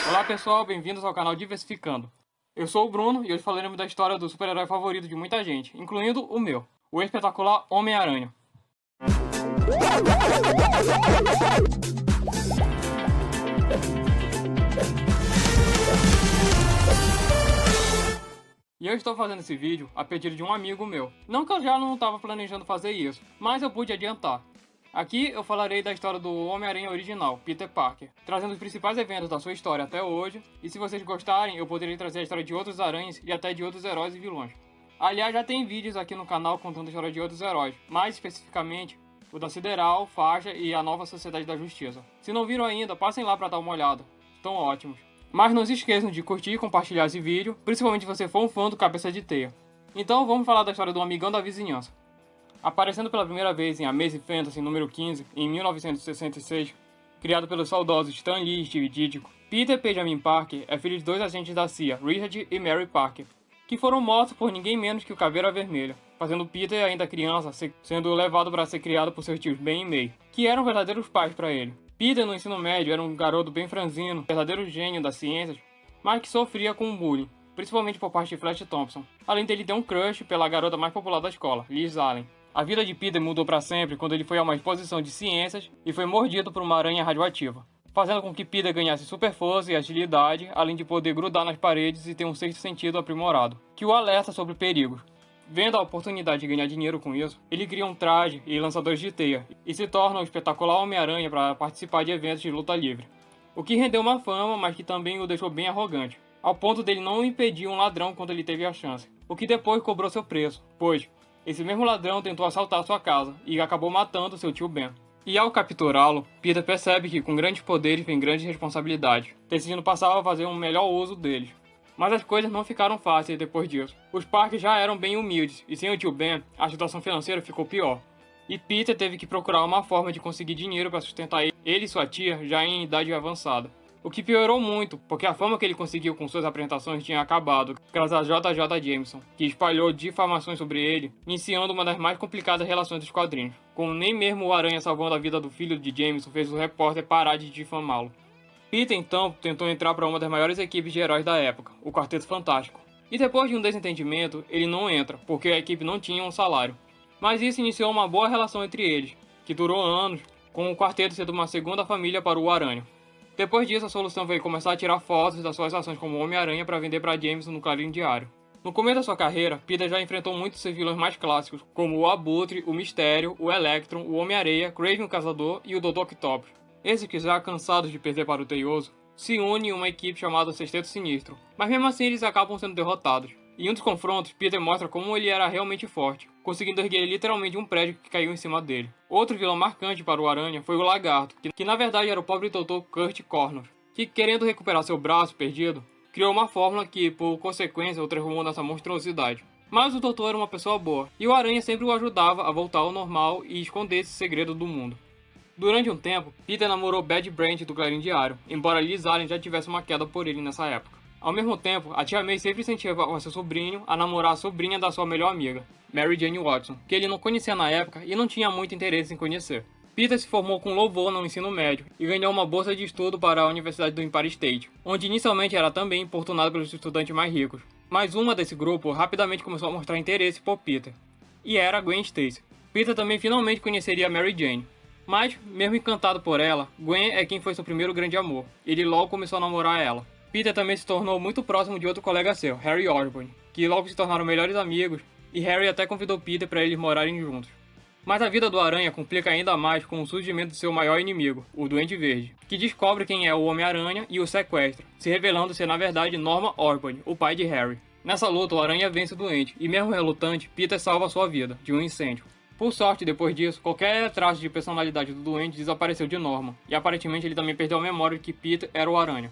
Olá pessoal, bem-vindos ao canal Diversificando. Eu sou o Bruno e hoje falaremos da história do super-herói favorito de muita gente, incluindo o meu, o espetacular Homem-Aranha. E eu estou fazendo esse vídeo a pedido de um amigo meu. Não que eu já não estava planejando fazer isso, mas eu pude adiantar. Aqui eu falarei da história do Homem-Aranha original, Peter Parker, trazendo os principais eventos da sua história até hoje, e se vocês gostarem, eu poderia trazer a história de outros aranhas e até de outros heróis e vilões. Aliás, já tem vídeos aqui no canal contando a história de outros heróis, mais especificamente o da Sideral, Faixa e a Nova Sociedade da Justiça. Se não viram ainda, passem lá para dar uma olhada, estão ótimos. Mas não se esqueçam de curtir e compartilhar esse vídeo, principalmente se você for um fã do Cabeça de Teia. Então vamos falar da história do amigão da vizinhança. Aparecendo pela primeira vez em Amazing Fantasy número 15, em 1966, criado pelos saudosos Stan Lee e Steve Ditko, Peter Benjamin Parker é filho de dois agentes da CIA, Richard e Mary Parker, que foram mortos por ninguém menos que o Caveira Vermelha, fazendo Peter, ainda criança, sendo levado para ser criado por seus tios Ben e May, que eram verdadeiros pais para ele. Peter, no ensino médio, era um garoto bem franzino, verdadeiro gênio das ciências, mas que sofria com bullying, principalmente por parte de Flash Thompson, além dele ter um crush pela garota mais popular da escola, Liz Allen. A vida de Peter mudou para sempre quando ele foi a uma exposição de ciências e foi mordido por uma aranha radioativa, fazendo com que Peter ganhasse super força e agilidade, além de poder grudar nas paredes e ter um sexto sentido aprimorado, que o alerta sobre perigos. Vendo a oportunidade de ganhar dinheiro com isso, ele cria um traje e lançadores de teia, e se torna o espetacular Homem-Aranha para participar de eventos de luta livre. O que rendeu uma fama, mas que também o deixou bem arrogante, ao ponto dele não impedir um ladrão quando ele teve a chance, o que depois cobrou seu preço, pois esse mesmo ladrão tentou assaltar sua casa e acabou matando seu tio Ben. E ao capturá-lo, Peter percebe que com grandes poderes vem grandes responsabilidades, decidindo passar a fazer um melhor uso deles. Mas as coisas não ficaram fáceis depois disso. Os Parkers já eram bem humildes, e sem o tio Ben, a situação financeira ficou pior. E Peter teve que procurar uma forma de conseguir dinheiro para sustentar ele e sua tia já em idade avançada. O que piorou muito, porque a fama que ele conseguiu com suas apresentações tinha acabado, graças a J.J. Jameson, que espalhou difamações sobre ele, iniciando uma das mais complicadas relações dos quadrinhos, como nem mesmo o Aranha salvando a vida do filho de Jameson fez o repórter parar de difamá-lo. Peter então tentou entrar para uma das maiores equipes de heróis da época, o Quarteto Fantástico, e depois de um desentendimento, ele não entra, porque a equipe não tinha um salário. Mas isso iniciou uma boa relação entre eles, que durou anos, com o quarteto sendo uma segunda família para o Aranha. Depois disso, a solução veio começar a tirar fotos das suas ações como Homem-Aranha para vender para Jameson no Clarim Diário. No começo da sua carreira, Peter já enfrentou muitos seus vilões mais clássicos, como o Abutre, o Mistério, o Electron, o Homem-Areia, Kraven o Caçador e o Dr. Octopus. Esses que já cansados de perder para o Teioso, se unem em uma equipe chamada Sexteto Sinistro, mas mesmo assim eles acabam sendo derrotados. Em um dos confrontos, Peter mostra como ele era realmente forte, conseguindo erguer literalmente um prédio que caiu em cima dele. Outro vilão marcante para o Aranha foi o Lagarto, que na verdade era o pobre doutor Kurt Connors, que querendo recuperar seu braço perdido, criou uma fórmula que, por consequência, o transformou nessa monstruosidade. Mas o doutor era uma pessoa boa, e o Aranha sempre o ajudava a voltar ao normal e esconder esse segredo do mundo. Durante um tempo, Peter namorou Bad Brand do Clarim Diário, embora Liz Allen já tivesse uma queda por ele nessa época. Ao mesmo tempo, a tia May sempre incentivava seu sobrinho a namorar a sobrinha da sua melhor amiga, Mary Jane Watson, que ele não conhecia na época e não tinha muito interesse em conhecer. Peter se formou com louvor no ensino médio e ganhou uma bolsa de estudo para a Universidade do Empire State, onde inicialmente era também importunado pelos estudantes mais ricos. Mas uma desse grupo rapidamente começou a mostrar interesse por Peter, e era Gwen Stacy. Peter também finalmente conheceria Mary Jane. Mas, mesmo encantado por ela, Gwen é quem foi seu primeiro grande amor. Ele logo começou a namorar ela. Peter também se tornou muito próximo de outro colega seu, Harry Osborn, que logo se tornaram melhores amigos, e Harry até convidou Peter para eles morarem juntos. Mas a vida do Aranha complica ainda mais com o surgimento de seu maior inimigo, o Duende Verde, que descobre quem é o Homem-Aranha e o sequestra, se revelando ser na verdade Norman Osborn, o pai de Harry. Nessa luta, o Aranha vence o Duende, e mesmo relutante, Peter salva sua vida, de um incêndio. Por sorte, depois disso, qualquer traço de personalidade do Duende desapareceu de Norman, e aparentemente ele também perdeu a memória de que Peter era o Aranha.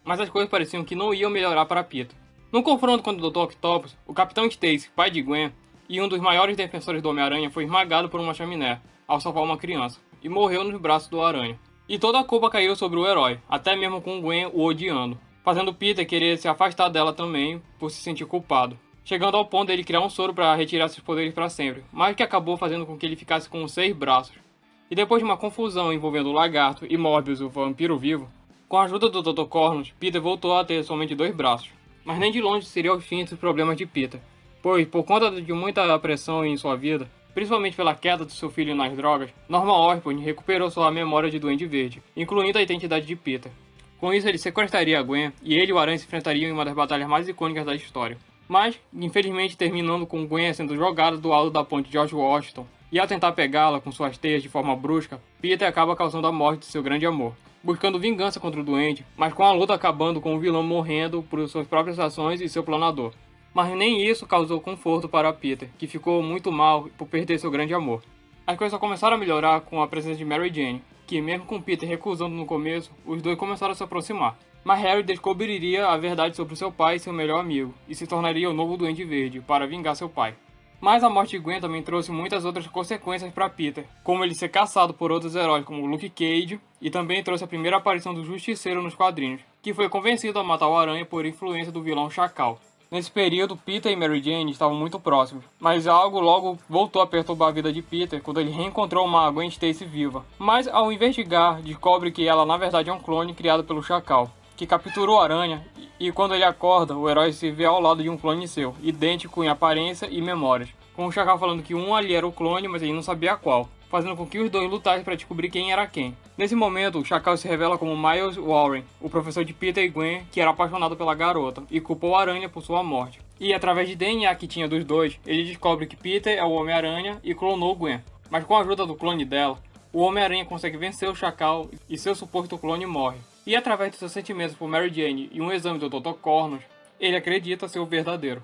Mas as coisas pareciam que não iam melhorar para Peter. No confronto contra o Dr. Octopus, o Capitão Stacy, pai de Gwen, e um dos maiores defensores do Homem-Aranha foi esmagado por uma chaminé, ao salvar uma criança, e morreu nos braços do Aranha. E toda a culpa caiu sobre o herói, até mesmo com Gwen o odiando, fazendo Peter querer se afastar dela também, por se sentir culpado. Chegando ao ponto de ele criar um soro para retirar seus poderes para sempre, mas que acabou fazendo com que ele ficasse com 6 braços. E depois de uma confusão envolvendo o Lagarto e Morbius, o vampiro vivo, Com a ajuda do Dr. Cornus, Peter voltou a ter somente 2 braços. Mas nem de longe seria o fim dos problemas de Peter, pois, por conta de muita pressão em sua vida, principalmente pela queda do seu filho nas drogas, Norman Osborn recuperou sua memória de Duende Verde, incluindo a identidade de Peter. Com isso, ele sequestraria a Gwen e ele e o Aranha se enfrentariam em uma das batalhas mais icônicas da história. Mas, infelizmente, terminando com Gwen sendo jogada do alto da ponte George Washington, e ao tentar pegá-la com suas teias de forma brusca, Peter acaba causando a morte de seu grande amor, buscando vingança contra o Duende, mas com a luta acabando com o vilão morrendo por suas próprias ações e seu planador. Mas nem isso causou conforto para Peter, que ficou muito mal por perder seu grande amor. As coisas começaram a melhorar com a presença de Mary Jane, que mesmo com Peter recusando no começo, os dois começaram a se aproximar. Mas Harry descobriria a verdade sobre seu pai e seu melhor amigo, e se tornaria o novo Duende Verde, para vingar seu pai. Mas a morte de Gwen também trouxe muitas outras consequências para Peter, como ele ser caçado por outros heróis como Luke Cage, e também trouxe a primeira aparição do Justiceiro nos quadrinhos, que foi convencido a matar o Aranha por influência do vilão Chacal. Nesse período, Peter e Mary Jane estavam muito próximos, mas algo logo voltou a perturbar a vida de Peter quando ele reencontrou uma Gwen Stacy viva. Mas ao investigar, descobre que ela na verdade é um clone criado pelo Chacal, que capturou a Aranha, e quando ele acorda, o herói se vê ao lado de um clone seu, idêntico em aparência e memórias, com o Chacal falando que um ali era o clone, mas ele não sabia qual, fazendo com que os dois lutassem para descobrir quem era quem. Nesse momento, o Chacal se revela como Miles Warren, o professor de Peter e Gwen, que era apaixonado pela garota, e culpou a Aranha por sua morte. E através de DNA que tinha dos dois, ele descobre que Peter é o Homem-Aranha e clonou Gwen. Mas com a ajuda do clone dela, o Homem-Aranha consegue vencer o Chacal e seu suposto clone morre. E através de seus sentimentos por Mary Jane e um exame do Dr. Cornus, ele acredita ser o verdadeiro.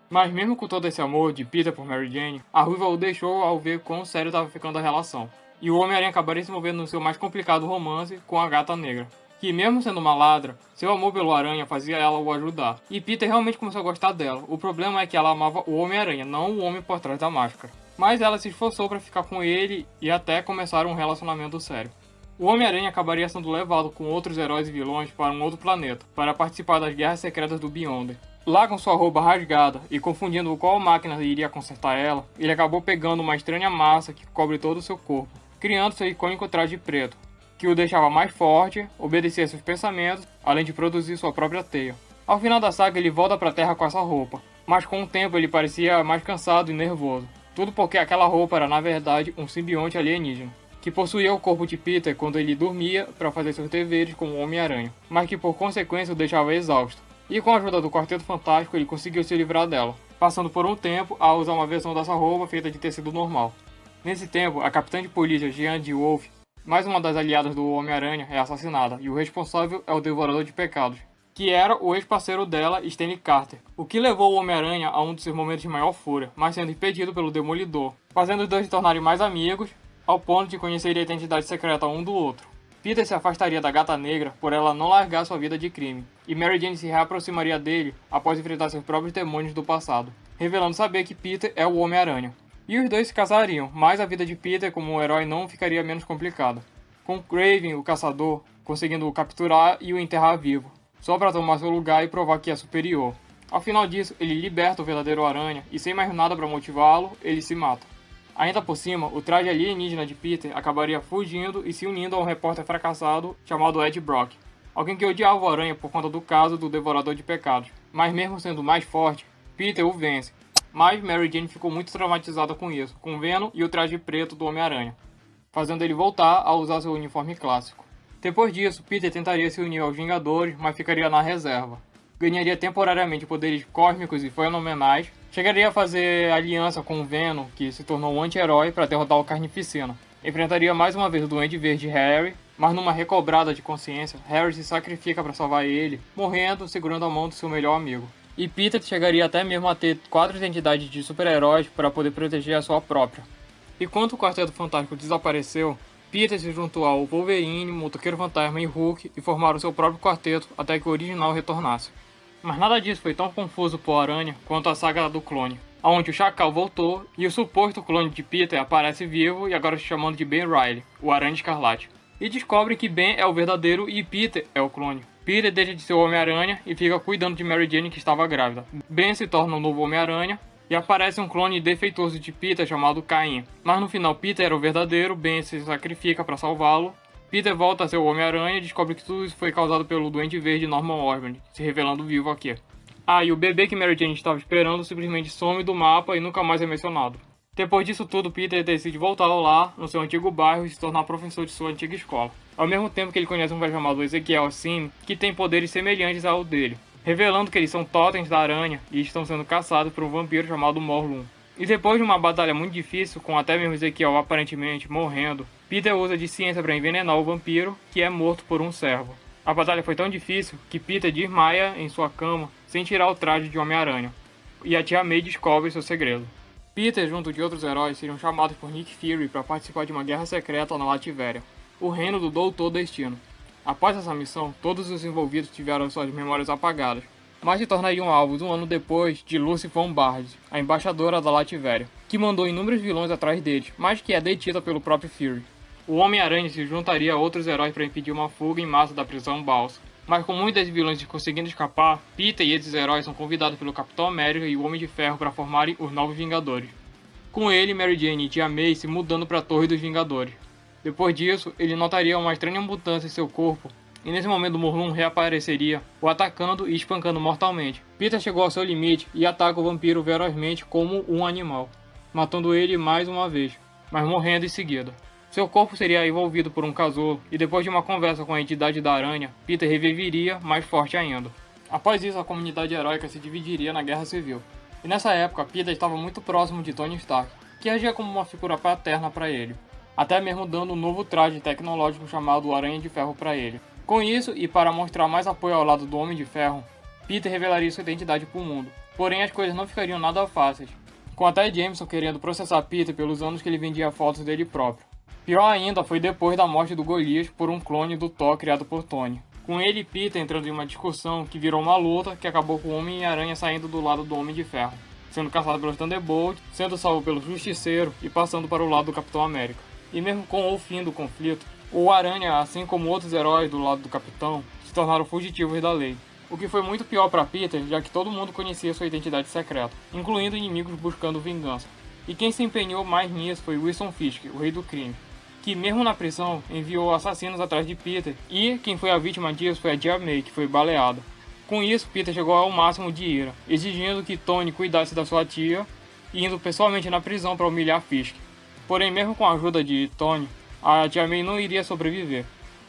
Mas mesmo com todo esse amor de Peter por Mary Jane, a Ruiva o deixou ao ver quão sério estava ficando a relação. E o Homem-Aranha acabaria se envolvendo no seu mais complicado romance com a Gata Negra, que mesmo sendo uma ladra, seu amor pelo Aranha fazia ela o ajudar. E Peter realmente começou a gostar dela. O problema é que ela amava o Homem-Aranha, não o homem por trás da máscara. Mas ela se esforçou para ficar com ele e até começar um relacionamento sério. O Homem-Aranha acabaria sendo levado com outros heróis e vilões para um outro planeta, para participar das guerras secretas do Beyonder. Lá com sua roupa rasgada e confundindo qual máquina iria consertar ela, ele acabou pegando uma estranha massa que cobre todo o seu corpo, criando seu icônico traje preto, que o deixava mais forte, obedecia seus pensamentos, além de produzir sua própria teia. Ao final da saga ele volta para a Terra com essa roupa, mas com o tempo ele parecia mais cansado e nervoso. Tudo porque aquela roupa era na verdade um simbionte alienígena, que possuía o corpo de Peter quando ele dormia para fazer seus deveres como Homem-Aranha, mas que por consequência o deixava exausto. E com a ajuda do Quarteto Fantástico ele conseguiu se livrar dela, passando por um tempo a usar uma versão dessa roupa feita de tecido normal. Nesse tempo, a capitã de polícia Jean de Wolf, mais uma das aliadas do Homem-Aranha, é assassinada, e o responsável é o Devorador de Pecados, que era o ex-parceiro dela, Stanley Carter, o que levou o Homem-Aranha a um de seus momentos de maior fúria, mas sendo impedido pelo Demolidor, fazendo os dois se tornarem mais amigos, ao ponto de conhecer a identidade secreta um do outro. Peter se afastaria da Gata Negra por ela não largar sua vida de crime, e Mary Jane se reaproximaria dele após enfrentar seus próprios demônios do passado, revelando saber que Peter é o Homem-Aranha. E os dois se casariam, mas a vida de Peter como um herói não ficaria menos complicada, com Kraven, o caçador, conseguindo o capturar e o enterrar vivo, só para tomar seu lugar e provar que é superior. Ao final disso, ele liberta o verdadeiro Aranha, e sem mais nada para motivá-lo, ele se mata. Ainda por cima, o traje alienígena de Peter acabaria fugindo e se unindo a um repórter fracassado chamado Ed Brock, alguém que odiava o Aranha por conta do caso do Devorador de Pecados. Mas mesmo sendo mais forte, Peter o vence. Mas Mary Jane ficou muito traumatizada com isso, com Venom e o traje preto do Homem-Aranha, fazendo ele voltar a usar seu uniforme clássico. Depois disso, Peter tentaria se unir aos Vingadores, mas ficaria na reserva. Ganharia temporariamente poderes cósmicos e fenomenais, chegaria a fazer aliança com o Venom, que se tornou um anti-herói para derrotar o Carnificina. Enfrentaria mais uma vez o Duende Verde Harry, mas numa recobrada de consciência, Harry se sacrifica para salvar ele, morrendo segurando a mão do seu melhor amigo. E Peter chegaria até mesmo a ter 4 identidades de super-heróis para poder proteger a sua própria. Enquanto o Quarteto Fantástico desapareceu, Peter se juntou ao Wolverine, Motoqueiro Fantasma e Hulk e formaram seu próprio quarteto até que o original retornasse. Mas nada disso foi tão confuso para o Aranha quanto a saga do clone, onde o Chacal voltou e o suposto clone de Peter aparece vivo e agora se chamando de Ben Reilly, o Aranha Escarlate. E descobre que Ben é o verdadeiro e Peter é o clone. Peter deixa de ser o Homem-Aranha e fica cuidando de Mary Jane que estava grávida. Ben se torna o novo Homem-Aranha e aparece um clone defeituoso de Peter chamado Cain. Mas no final Peter era o verdadeiro, Ben se sacrifica para salvá-lo Peter volta a ser o Homem-Aranha e descobre que tudo isso foi causado pelo Duende Verde Norman Osborn, se revelando vivo aqui. E o bebê que Mary Jane estava esperando simplesmente some do mapa e nunca mais é mencionado. Depois disso tudo, Peter decide voltar ao lar, no seu antigo bairro, e se tornar professor de sua antiga escola. Ao mesmo tempo que ele conhece um velho chamado Ezekiel Assine, que tem poderes semelhantes ao dele, revelando que eles são totens da aranha e estão sendo caçados por um vampiro chamado Morlun. E depois de uma batalha muito difícil, com até mesmo Ezekiel aparentemente morrendo, Peter usa de ciência para envenenar o vampiro, que é morto por um servo. A batalha foi tão difícil que Peter desmaia em sua cama sem tirar o traje de Homem-Aranha, e a tia May descobre seu segredo. Peter, junto de outros heróis, seriam chamados por Nick Fury para participar de uma guerra secreta na Lativéria, o reino do Doutor Destino. Após essa missão, todos os envolvidos tiveram suas memórias apagadas, mas se tornariam alvos um ano depois de Lucy von Bards, a embaixadora da Lativéria, que mandou inúmeros vilões atrás deles, mas que é detida pelo próprio Fury. O Homem-Aranha se juntaria a outros heróis para impedir uma fuga em massa da prisão Balsa. Mas com muitos vilões conseguindo escapar, Peter e esses heróis são convidados pelo Capitão América e o Homem de Ferro para formarem os Novos Vingadores. Com ele, Mary Jane e Tia May se mudando para a Torre dos Vingadores. Depois disso, ele notaria uma estranha mudança em seu corpo, e nesse momento Morlun reapareceria, o atacando e espancando mortalmente. Peter chegou ao seu limite e ataca o vampiro ferozmente como um animal, matando ele mais uma vez, mas morrendo em seguida. Seu corpo seria envolvido por um casulo, e depois de uma conversa com a entidade da aranha, Peter reviveria mais forte ainda. Após isso, a comunidade heróica se dividiria na Guerra Civil. E nessa época, Peter estava muito próximo de Tony Stark, que agia como uma figura paterna para ele, até mesmo dando um novo traje tecnológico chamado Aranha de Ferro para ele. Com isso, e para mostrar mais apoio ao lado do Homem de Ferro, Peter revelaria sua identidade para o mundo. Porém, as coisas não ficariam nada fáceis, com até Jameson querendo processar Peter pelos anos que ele vendia fotos dele próprio. Pior ainda foi depois da morte do Golias por um clone do Thor criado por Tony. Com ele e Peter entrando em uma discussão que virou uma luta que acabou com o Homem-Aranha saindo do lado do Homem de Ferro, sendo caçado pelos Thunderbolts, sendo salvo pelo Justiceiro e passando para o lado do Capitão América. E mesmo com o fim do conflito, o Aranha, assim como outros heróis do lado do Capitão, se tornaram fugitivos da lei. O que foi muito pior para Peter, já que todo mundo conhecia sua identidade secreta, incluindo inimigos buscando vingança. E quem se empenhou mais nisso foi Wilson Fisk, o rei do crime, que mesmo na prisão enviou assassinos atrás de Peter, e quem foi a vítima disso foi a Tia May, que foi baleada. Com isso, Peter chegou ao máximo de ira, exigindo que Tony cuidasse da sua tia, e indo pessoalmente na prisão para humilhar Fisk. Porém, mesmo com a ajuda de Tony, a Tia May não iria sobreviver,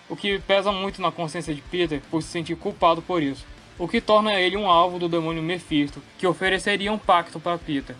o que pesa muito na consciência de Peter por se sentir culpado por isso, o que torna ele um alvo do demônio Mephisto, que ofereceria um pacto para Peter.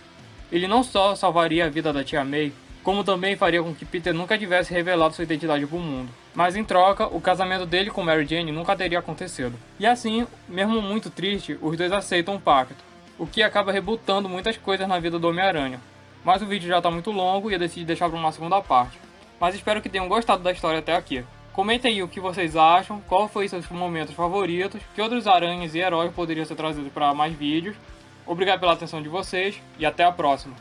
Ele não só salvaria a vida da Tia May, como também faria com que Peter nunca tivesse revelado sua identidade para o mundo. Mas em troca, o casamento dele com Mary Jane nunca teria acontecido. E assim, mesmo muito triste, os dois aceitam o pacto, o que acaba rebutando muitas coisas na vida do Homem-Aranha. Mas o vídeo já está muito longo e eu decidi deixar para uma segunda parte. Mas espero que tenham gostado da história até aqui. Comentem aí o que vocês acham, qual foi seus momentos favoritos, que outros aranhas e heróis poderiam ser trazidos para mais vídeos. Obrigado pela atenção de vocês e até a próxima.